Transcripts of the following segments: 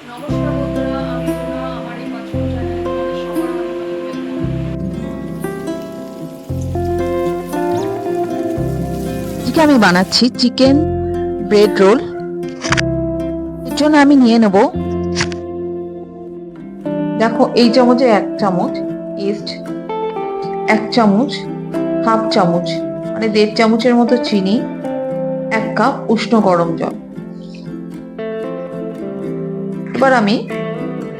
নমস্কার বন্ধুরা, আমি রুনা। আমার এই পাঁচফোড়ন চ্যানেলে তোমাদের সবার অনেক অনেক ওয়েলকাম। আজকে আমি বানাচ্ছি চিকেন ব্রেড রোল। এর জন্য আমি নিয়ে নেব, দেখো এই চামচে 1 চামচ ইস্ট, 1 চামচ, হাফ চামচ মানে 1.5 চামচের মতো চিনি, 1 কাপ উষ্ণ গরম জল। এবার আমি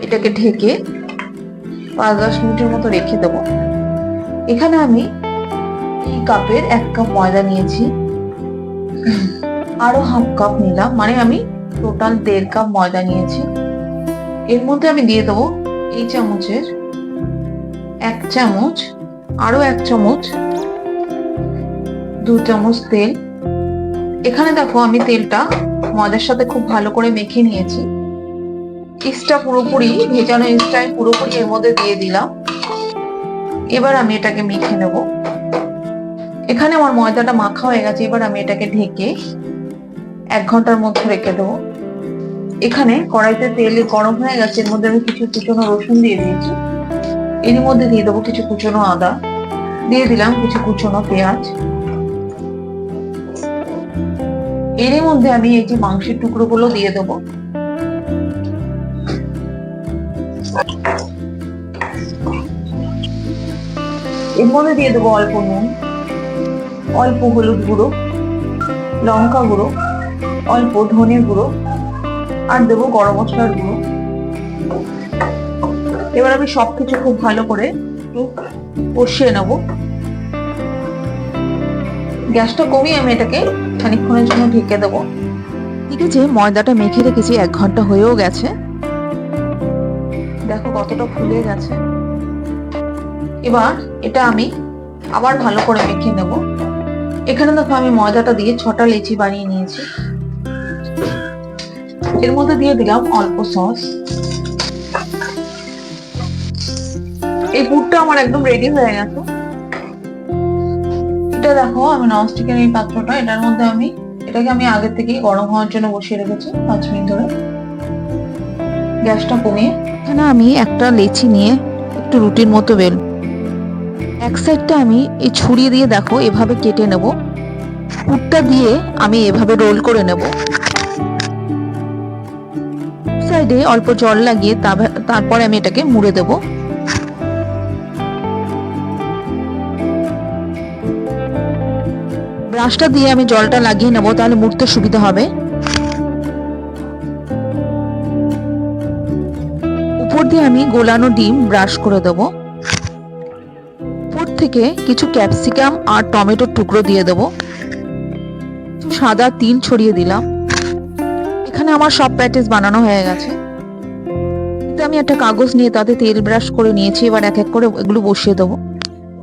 এটাকে ঢেকে 5-10 মিনিটের মতো রেখে দেব। এখানে আমি এই কাপের 1 কাপ ময়দা নিয়েছি, আরো হাফ কাপ নিলাম, মানে আমি টোটাল 1.5 কাপ ময়দা নিয়েছি। এর মধ্যে আমি দিয়ে দেবো এই চামচের 1 চামচ, আরো 1 চামচ, 2 চামচ তেল। এখানে দেখো আমি তেলটা ময়দার সাথে খুব ভালো করে মেখে নিয়েছি। ইস্টটা পুরোপুরি ভেজানো, ইস্টটা পুরোপুরি এর মধ্যে দিয়ে দিলাম। এবার আমি এটাকে মেখে নেব। এখানে আমার ময়দাটা মাখা হয়ে গেছে। এবার আমি এটাকে ঢেকে 1 ঘন্টার মধ্যে রেখে দেবো। এখানে কড়াইতে তেল গরম হয়ে গেছে, এর মধ্যে আমি কিছু কুচনো রসুন দিয়ে দিয়েছি। এর মধ্যে দিয়ে দেবো কিছু কুচনো আদা, দিয়ে দিলাম কিছু কুচনো পেঁয়াজ। এর মধ্যে আমি এই যে মাংসের টুকরোগুলো দিয়ে দেবো। এর মধ্যে দিয়ে দেবো অল্প নুন, অল্প হলুদ গুঁড়ো, লঙ্কা গুঁড়ো, অল্প ধনে গুঁড়ো, আর দেবো গরম মশলার গুঁড়ো। এবার আমি সবকিছু খুব ভালো করে একটু কষিয়ে নেবো। গ্যাসটা কমিয়ে আমি এটাকে খানিকক্ষণের জন্য ঢেকে দেবো। ঠিক আছে, ময়দাটা মেখে রেখেছি, 1 ঘন্টা হয়েও গেছে। দেখো কতটা ফুলে গেছে। এবার এটা আমি আবার ভালো করে মেখে নেব। এখানে দেখো আমি ময়দাটা দিয়ে 6টা লেচি বানিয়ে নিয়েছি। এর মধ্যে দিয়ে দিলাম অল্প সস। এই পুরটা আমার একদম রেডি হয়ে গেছে। এটা দেখো আমি ননস্টিকের এই পাত্রটা, এটার মধ্যে আমি এটাকে আগে থেকেই গরম হওয়ার জন্য বসিয়ে রেখেছি 5 মিনিট ধরে। গ্যাসটা কমিয়ে এখানে আমি একটা লেচি নিয়ে একটু রুটির মতো বেল, এক সাইডটা আমি এই ছুরি দিয়ে দেখো এভাবে কেটে নেব। পুরটা দিয়ে আমি এভাবে রোল করে নেব। সাইডে অল্প জল লাগিয়ে তারপরে আমি এটাকে মুড়ে দেব। ব্রাশটা দিয়ে আমি জলটা লাগিয়ে নেব, তাহলে মুড়তে সুবিধা হবে। উপর দিয়ে আমি গোলানো ডিম ব্রাশ করে দেব। উপর থেকে কিছু ক্যাপসিকাম আর টমেটোর টুকরো দিয়ে দেব। সাদা তিল ছড়িয়ে দিলাম। এখানে আমার সব প্যাটিস বানানো হয়ে গেছে। আমি একটা কাগজ নিয়ে তাতে তেল ব্রাশ করে নিয়েছি। এবার এক এক করে এগুলো বসিয়ে দেবো।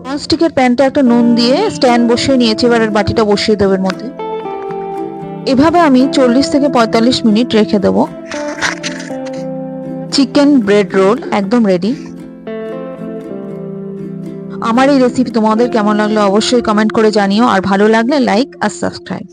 ননস্টিকের প্যানটা একটা নুন দিয়ে স্ট্যান্ড বসিয়ে নিয়েছি। এবার বাটিটা বসিয়ে দেবো এর মধ্যে। এভাবে আমি 40 থেকে 45 মিনিট রেখে দেবো। চিকেন ব্রেড রোল একদম রেডি। আমার এই রেসিপি তোমাদের কেমন লাগলো অবশ্যই কমেন্ট করে জানিও, আর ভালো লাগলে লাইক আর সাবস্ক্রাইব।